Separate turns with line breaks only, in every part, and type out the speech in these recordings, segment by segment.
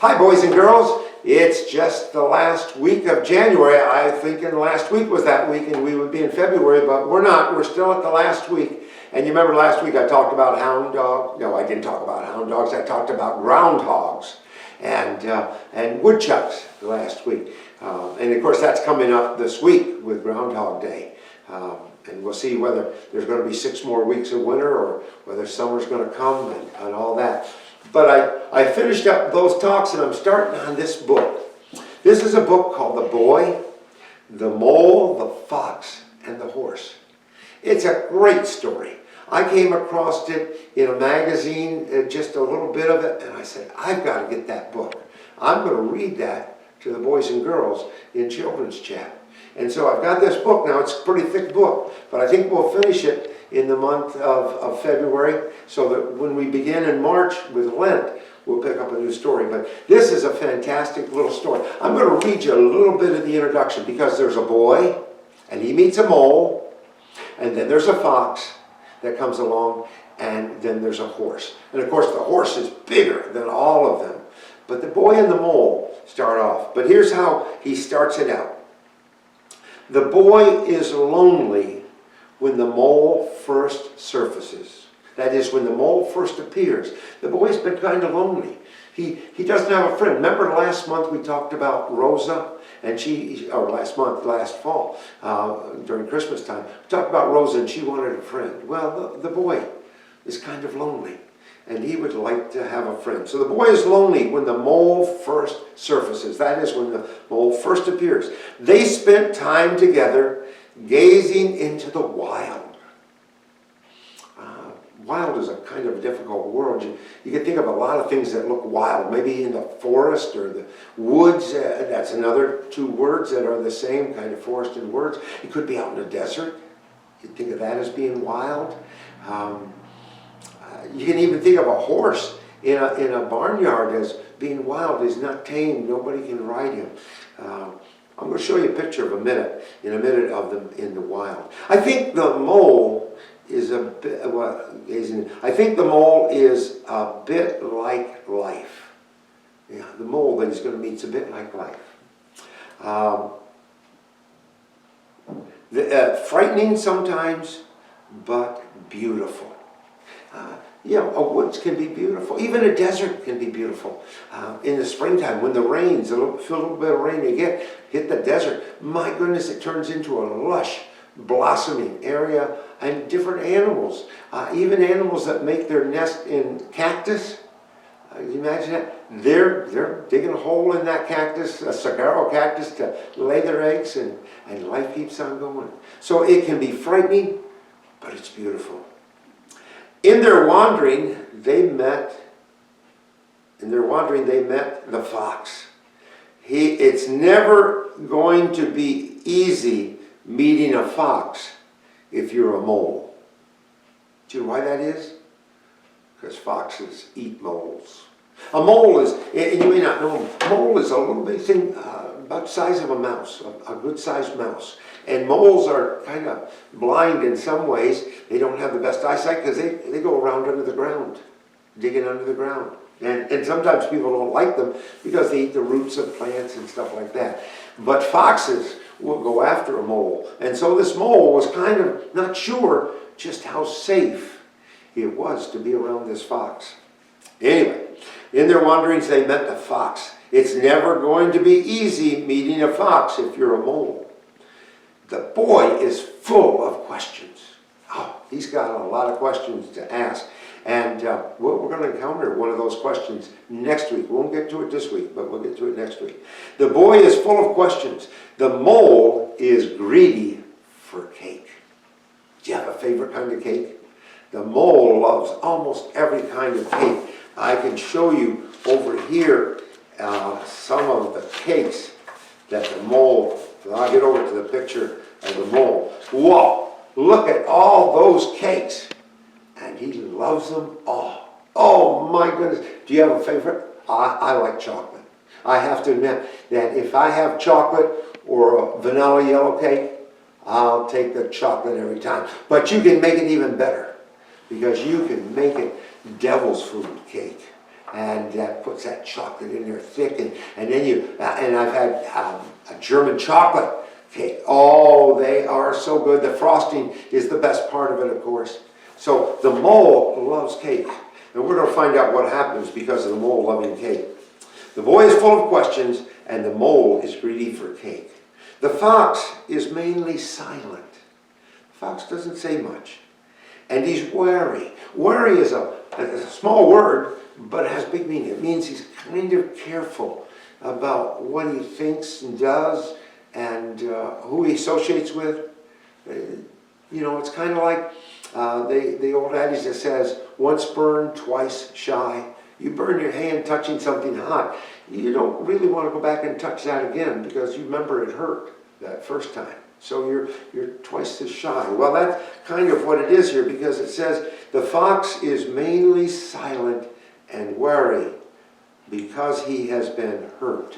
Hi, boys and girls. It's just the last week of January. I think last week was that week and we would be in February, but we're not. We're still at the last week. And you remember last week I talked about hound dogs. No, I didn't talk about hound dogs. I talked about groundhogs and woodchucks last week. And of course that's coming up this week with Groundhog Day. And we'll see whether there's going to be 6 more weeks of winter or whether summer's going to come and all that. But I finished up those talks and I'm starting on this book. This is a book called The Boy, the Mole, the Fox, and the Horse. It's a great story. I came across it in a magazine, just a little bit of it, and I said, I've got to get that book. I'm going to read that to the boys and girls in Children's Chat. And so I've got this book now. It's a pretty thick book, but I think we'll finish it in the month of February, so that when we begin in March with Lent, we'll pick up a new story. But this is a fantastic little story. I'm going to read you a little bit of the introduction, because there's a boy, and he meets a mole, and then there's a fox that comes along, and then there's a horse. And of course the horse is bigger than all of them. But the boy and the mole start off. But here's how he starts it out. The boy is lonely when the mole first surfaces. That is, when the mole first appears. The boy's been kind of lonely. He doesn't have a friend. Remember last month we talked about Rosa? And last fall, during Christmas time, we talked about Rosa and she wanted a friend. Well, the boy is kind of lonely and he would like to have a friend. So the boy is lonely when the mole first surfaces. That is, when the mole first appears. They spent time together gazing into the wild. Wild is a kind of difficult world. You can think of a lot of things that look wild. Maybe in the forest or the woods. That's another 2 words that are the same, kind of forest and woods. It could be out in the desert. You think of that as being wild. You can even think of a horse in a barnyard as being wild. He's not tamed. Nobody can ride him. I'm going to show you a picture in a minute of them in the wild. I think the mole is a bit like life. Yeah, the mole that he's going to meet is a bit like life. Frightening sometimes, but beautiful. A woods can be beautiful. Even a desert can be beautiful. In the springtime, when the rains, feel a little bit of rain, hit the desert. My goodness, it turns into a lush, blossoming area, and different animals. Even animals that make their nest in cactus. Can you imagine that? They're digging a hole in that cactus, a saguaro cactus, to lay their eggs, and life keeps on going. So it can be frightening, but it's beautiful. In their wandering, they met the fox. It's never going to be easy meeting a fox if you're a mole. Do you know why that is? Because foxes eat moles. A mole is, and you may not know, a mole is a little bitty thing, about the size of a mouse, a good-sized mouse. And moles are kind of blind in some ways. They don't have the best eyesight because they go around under the ground, digging under the ground. And sometimes people don't like them because they eat the roots of plants and stuff like that. But foxes will go after a mole. And so this mole was kind of not sure just how safe it was to be around this fox. Anyway, in their wanderings they met the fox. It's never going to be easy meeting a fox if you're a mole. The boy is full of questions. Oh, he's got a lot of questions to ask. And we're going to encounter one of those questions next week. We won't get to it this week, but we'll get to it next week. The boy is full of questions. The mole is greedy for cake. Do you have a favorite kind of cake? The mole loves almost every kind of cake. I can show you over here some of the cakes that the mole, I'll get over to the picture of the mole. Whoa, look at all those cakes. And he loves them all. Oh my goodness. Do you have a favorite? I like chocolate. I have to admit that if I have chocolate or a vanilla yellow cake, I'll take the chocolate every time. But you can make it even better, because you can make it devil's food cake. and that puts that chocolate in there thick, and then and I've had a German chocolate cake. Oh, they are so good. The frosting is the best part of it, of course. So the mole loves cake, and we're going to find out what happens because of the mole loving cake. The boy is full of questions, and the mole is greedy for cake. The fox is mainly silent. The fox doesn't say much, and he's wary. Wary is a small word, but it has big meaning. It means he's kind of careful about what he thinks and does, and who he associates with. You know, it's kind of like the old adage that says, once burned, twice shy. You burn your hand touching something hot, you don't really want to go back and touch that again because you remember it hurt that first time. So you're twice as shy. Well, that's kind of what it is here, because it says the fox is mainly silent and wary because he has been hurt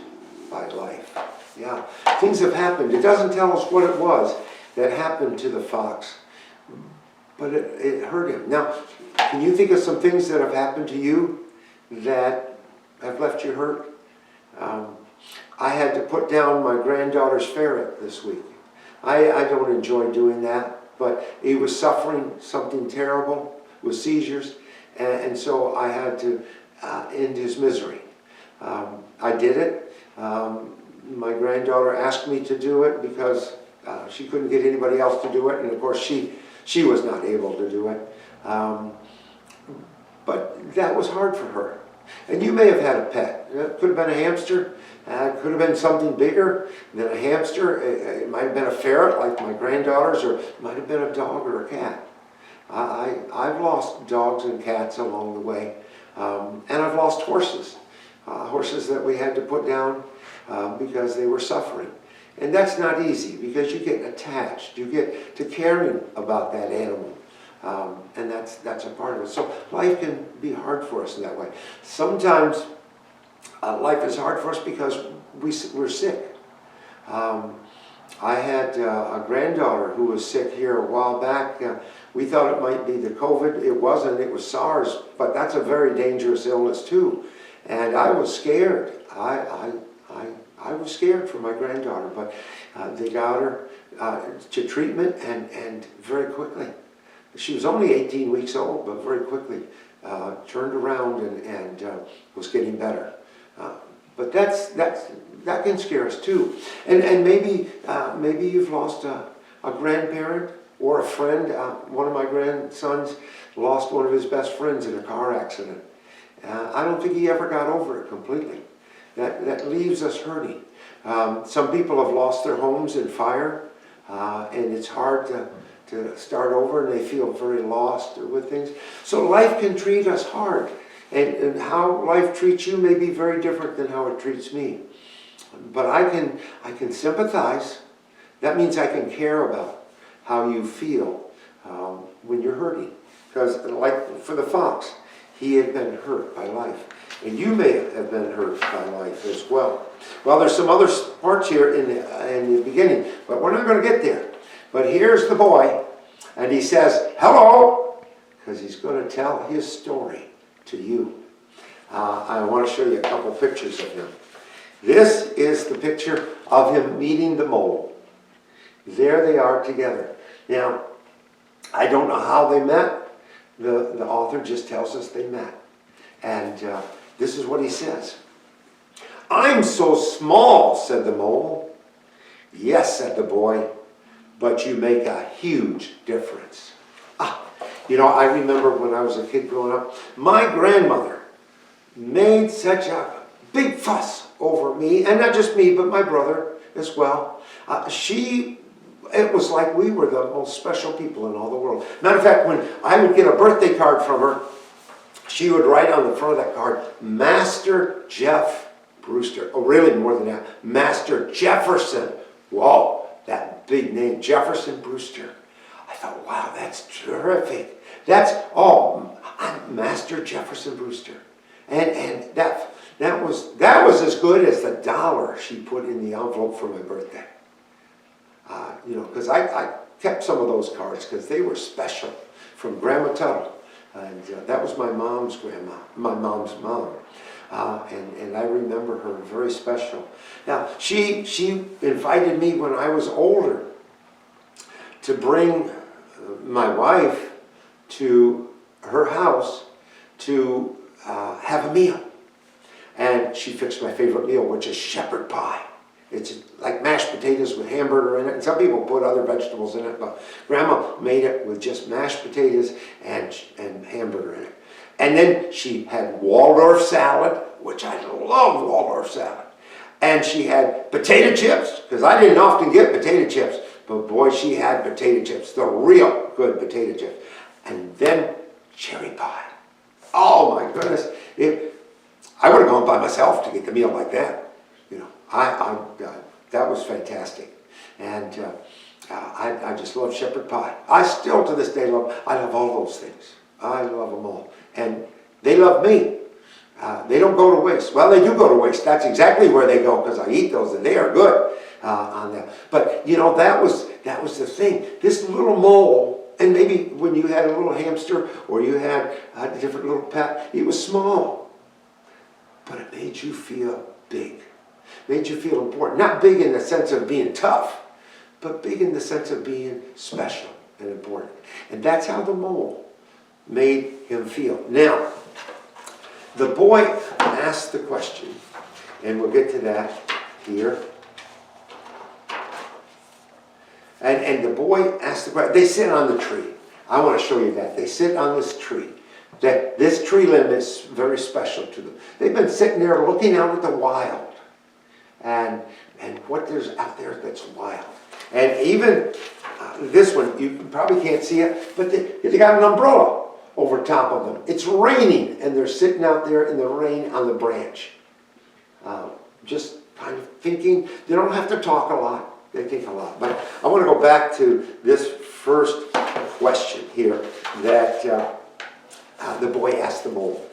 by life. Yeah, things have happened. It doesn't tell us what it was that happened to the fox, but it hurt him. Now, can you think of some things that have happened to you that have left you hurt? I had to put down my granddaughter's ferret this week. I don't enjoy doing that, but he was suffering something terrible with seizures, and so I had to end his misery. I did it. My granddaughter asked me to do it because she couldn't get anybody else to do it, and of course she was not able to do it. But that was hard for her. And you may have had a pet. It could have been a hamster. It could have been something bigger than a hamster. It might have been a ferret like my granddaughter's, or it might have been a dog or a cat. I've lost dogs and cats along the way. And I've lost horses. Horses that we had to put down because they were suffering. And that's not easy because you get attached. You get to caring about that animal. And that's a part of it. So life can be hard for us in that way. Sometimes life is hard for us because we're sick. I had a granddaughter who was sick here a while back. We thought it might be the COVID. It wasn't. It was SARS. But that's a very dangerous illness too. And I was scared. I was scared for my granddaughter. But they got her to treatment and very quickly. She was only 18 weeks old, but very quickly turned around and was getting better. But that can scare us too. And maybe you've lost a grandparent or a friend. One of my grandsons lost one of his best friends in a car accident. I don't think he ever got over it completely. That leaves us hurting. Some people have lost their homes in fire, and it's hard to start over, and they feel very lost with things. So life can treat us hard, and how life treats you may be very different than how it treats me. But I can sympathize. That means I can care about how you feel when you're hurting. Because like for the fox, he had been hurt by life. And you may have been hurt by life as well. Well, there's some other parts here in the beginning, but we're not going to get there. But here's the boy, and he says, hello, because he's going to tell his story to you. I want to show you a couple pictures of him. This is the picture of him meeting the mole. There they are together. Now, I don't know how they met. The author just tells us they met. And this is what he says. I'm so small, said the mole. Yes, said the boy, but you make a huge difference. You know, I remember when I was a kid growing up, my grandmother made such a big fuss over me, and not just me, but my brother as well. It was like we were the most special people in all the world. Matter of fact, when I would get a birthday card from her, she would write on the front of that card, Master Jeff Brewster. Oh, really, more than that. Master Jefferson. Whoa, that big name, Jefferson Brewster. I thought, wow, that's terrific. I'm Master Jefferson Brewster. And that was as good as the dollar she put in the envelope for my birthday. You know, because I kept some of those cards because they were special from Grandma Tuttle. And that was my mom's grandma, my mom's mom. And I remember her very special. Now, she invited me when I was older to bring my wife to her house to have a meal. And she fixed my favorite meal, which is shepherd pie. It's like mashed potatoes with hamburger in it. And some people put other vegetables in it, but Grandma made it with just mashed potatoes and hamburger in it. And then she had Waldorf salad, which I love Waldorf salad. And she had potato chips, because I didn't often get potato chips, but boy, she had potato chips, the real good potato chips. And then cherry pie. Oh my goodness. I would have gone by myself to get the meal like that. You know, that was fantastic. And I just love shepherd pie. I still to this day I love all those things. I love them all. And they love me. They don't go to waste. Well, they do go to waste. That's exactly where they go, because I eat those and they are good on them. But you know, that was the thing. This little mole, and maybe when you had a little hamster or you had a different little pet, it was small, but it made you feel big. Made you feel important. Not big in the sense of being tough, but big in the sense of being special and important. And that's how the mole made him feel. Now, the boy asked the question, and we'll get to that here. And the boy asked the question. They sit on the tree. I want to show you that. They sit on this tree. That this tree limb is very special to them. They've been sitting there looking out at the wild. And what there's out there that's wild. And even this one, you probably can't see it, but they got an umbrella over top of them. It's raining, and they're sitting out there in the rain on the branch. Just kind of thinking. They don't have to talk a lot. They think a lot. But I want to go back to this first question here that the boy asked the mole.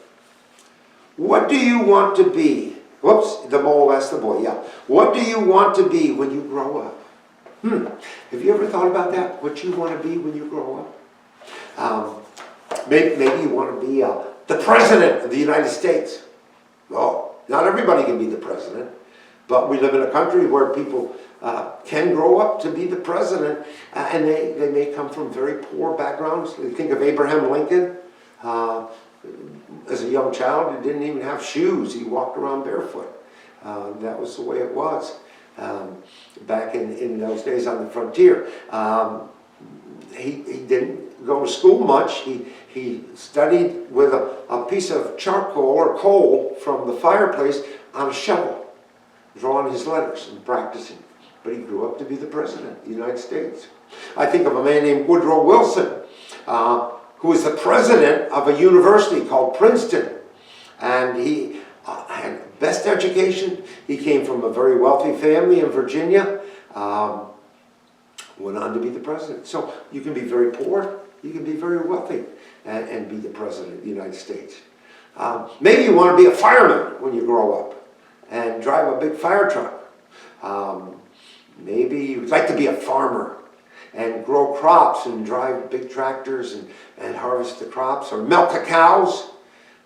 What do you want to be? Whoops, the mole asked the boy, yeah. What do you want to be when you grow up? Have you ever thought about that? What you want to be when you grow up? Maybe you want to be the president of the United States. Oh, not everybody can be the president, but we live in a country where people can grow up to be the president, and they may come from very poor backgrounds. You think of Abraham Lincoln. As a young child, he didn't even have shoes. He walked around barefoot. That was the way it was back in those days on the frontier. He didn't go to school much. He studied with a piece of charcoal or coal from the fireplace on a shovel, drawing his letters and practicing. But he grew up to be the president of the United States. I think of a man named Woodrow Wilson, who was the president of a university called Princeton. And he had the best education. He came from a very wealthy family in Virginia. Went on to be the president. So you can be very poor, you can be very wealthy, and be the president of the United States. Maybe you want to be a fireman when you grow up and drive a big fire truck. Maybe you'd like to be a farmer and grow crops and drive big tractors and harvest the crops, or milk the cows.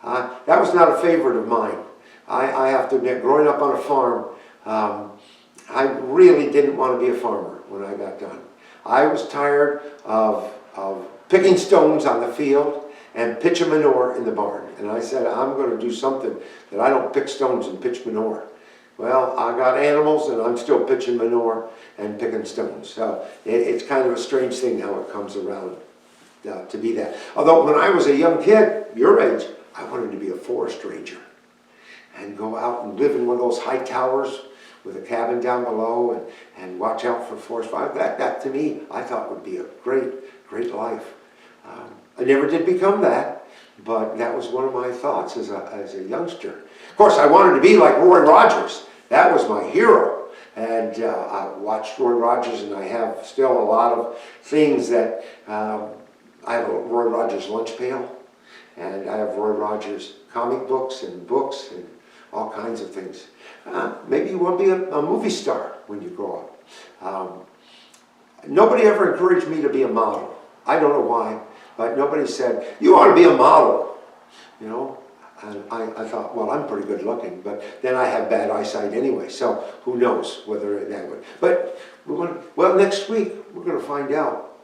That was not a favorite of mine. I have to admit, growing up on a farm, I really didn't want to be a farmer when I got done. I was tired of picking stones on the field and pitching manure in the barn. And I said, I'm going to do something that I don't pick stones and pitch manure. Well, I got animals, and I'm still pitching manure and picking stones. So it's kind of a strange thing how it comes around to be that. Although when I was a young kid, your age, I wanted to be a forest ranger and go out and live in one of those high towers with a cabin down below and watch out for forest fires. That to me, I thought would be a great life. I never did become that, but that was one of my thoughts as a youngster. Of course, I wanted to be like Roy Rogers. That was my hero. And I watched Roy Rogers, and I have still a lot of things that, I have a Roy Rogers lunch pail, and I have Roy Rogers comic books and all kinds of things. Maybe you want to be a movie star when you grow up. Nobody ever encouraged me to be a model. I don't know why, But nobody said, you ought to be a model, you know. And I thought, well, I'm pretty good looking, but then I have bad eyesight anyway, so who knows whether that would. But, well, next week, we're going to find out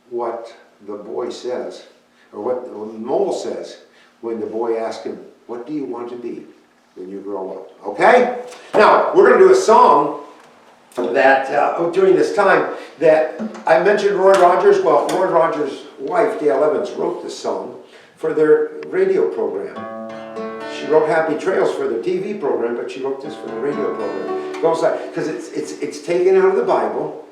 what the boy says, or what the mole says when the boy asks him, what do you want to be when you grow up? Okay? Now, we're going to do a song that during this time that I mentioned Roy Rogers. Well, Roy Rogers' wife, Dale Evans, wrote this song for their radio program. She wrote Happy Trails for the TV program, but she wrote this for the radio program. It goes like, because it's taken out of the Bible,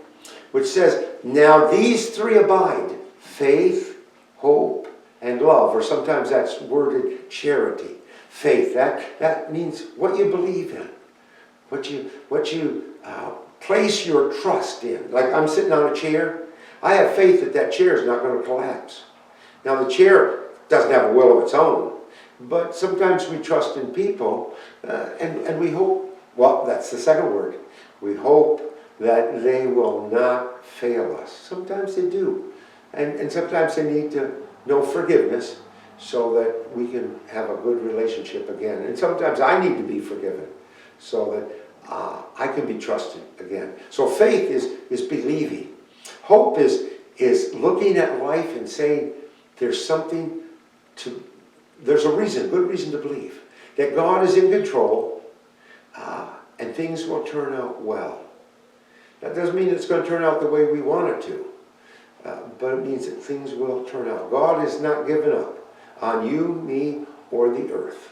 which says, now these three abide, faith, hope, and love. Or sometimes that's worded charity. Faith, that means what you believe in, what you place your trust in. Like I'm sitting on a chair, I have faith that that chair is not going to collapse. Now the chair doesn't have a will of its own, but sometimes we trust in people and we hope, well, that's the second word, we hope that they will not fail us. Sometimes they do, and sometimes they need to know forgiveness so that we can have a good relationship again. And sometimes I need to be forgiven so that I can be trusted again. So faith is believing. Hope is looking at life and saying there's something to, there's a reason, good reason to believe that God is in control and things will turn out well. That doesn't mean it's going to turn out the way we want it to, but it means that things will turn out. God is not giving up on you, me, or the earth.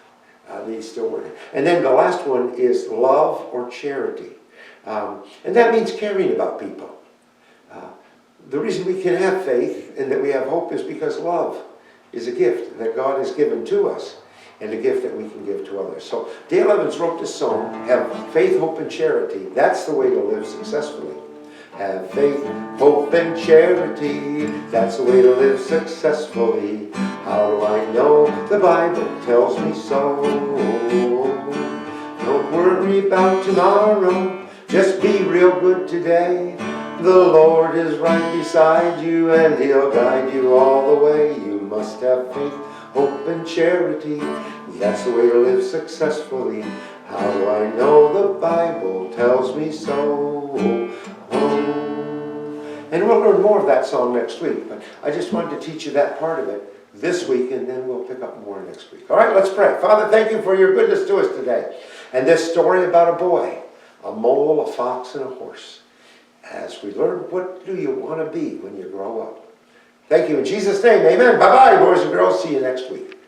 He's still working. And then the last one is love or charity. And that means caring about people. The reason we can have faith and that we have hope is because love is a gift that God has given to us and a gift that we can give to others. So Dale Evans wrote this song, have faith, hope, and charity. That's the way to live successfully. Have faith, hope, and charity. That's the way to live successfully. How do I know? The Bible tells me so. Don't worry about tomorrow. Just be real good today. The Lord is right beside you and He'll guide you all the way. You must have faith, hope, and charity. That's the way to live successfully. How do I know? The Bible tells me so. And we'll learn more of that song next week, but I just wanted to teach you that part of it this week, and then we'll pick up more next week. All right, let's pray. Father, thank you for your goodness to us today. And this story about a boy, a mole, a fox, and a horse. As we learn, what do you want to be when you grow up? Thank you in Jesus' name, amen. Bye-bye, boys and girls. See you next week.